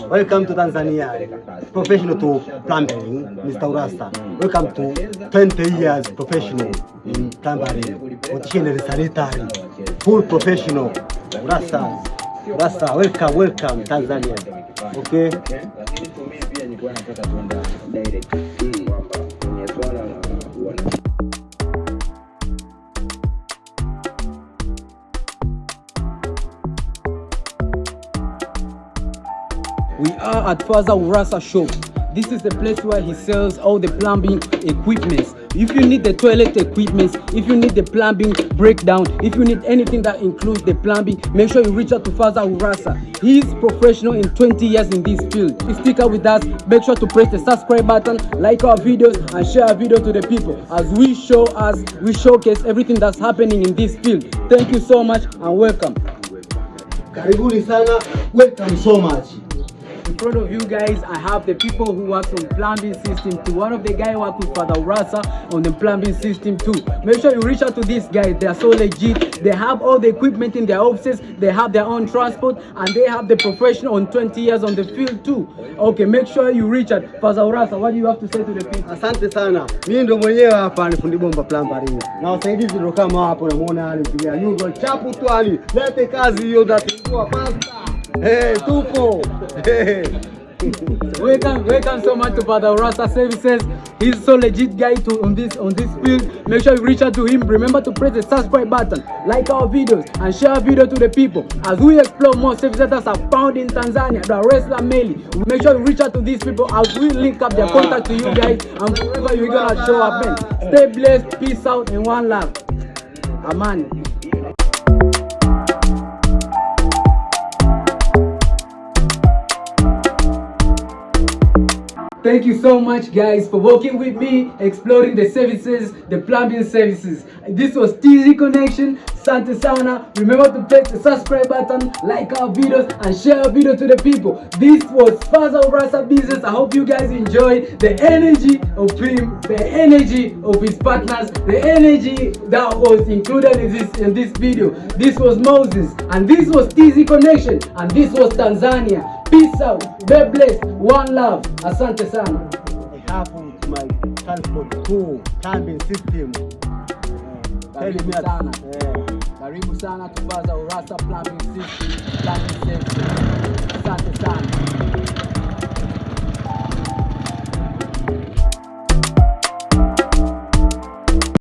Welcome to Tanzania. Professional to plumbing, Mr. Urassa. Welcome to 20 years professional in plumbing. Sanitary. Full professional. Urassa, welcome Tanzania. Okay? We are at Father Urassa shop. This is the place where he sells all the plumbing equipments. If you need the toilet equipments, if you need the plumbing breakdown, if you need anything that includes the plumbing, make sure you reach out to Father Urassa. He is professional in 20 years in this field. Stick up with us. Make sure to press the subscribe button, like our videos, and share our video to the people as we showcase everything that's happening in this field. Thank you so much and welcome. Karibuni sana. Welcome so much. In front of you guys, I have the people who work on plumbing system too. One of the guys work with Father Urassa on the plumbing system too. Make sure you reach out to these guys. They are so legit. They have all the equipment in their offices. They have their own transport, and they have the professional on 20 years on the field too. Okay, make sure you reach out. Father Urassa, what do you have to say to the people? Asante sana. Mimi ndo mwenyewe hapa ni fundi bomba plumbing. Na wasaidizi ndio kama hapo unamuona hali pia. Yuko chapu tu hali. Lete kazi hiyo ndio pasta. Hey, tupo. Hey. Welcome so much to Father Urassa Services. He's so legit guy on this field. Make sure you reach out to him. Remember to press the subscribe button, like our videos, and share our video to the people as we explore more services that are found in Tanzania, Dar es Salaam mainly. Make sure you reach out to these people as we link up their contact to you guys, and wherever you're gonna show up, man. Stay blessed, peace out, and one love. Amen. Thank you so much guys for working with me, exploring the services, the plumbing services. This was TZ Connection. Asante sana. Remember to press the subscribe button, like our videos, and share our video to the people. This was Father Urassa Business. I hope you guys enjoyed the energy of him, the energy of his partners, the energy that was included in this video. This was Moses, and this was TZ Connection, and this was Tanzania. Peace out. Be blessed. One love. Asante sana. Hapo to my transport tool plumbing system. Karibu sana. Karibu sana to Father Urassa Plumbing System. Asante sana.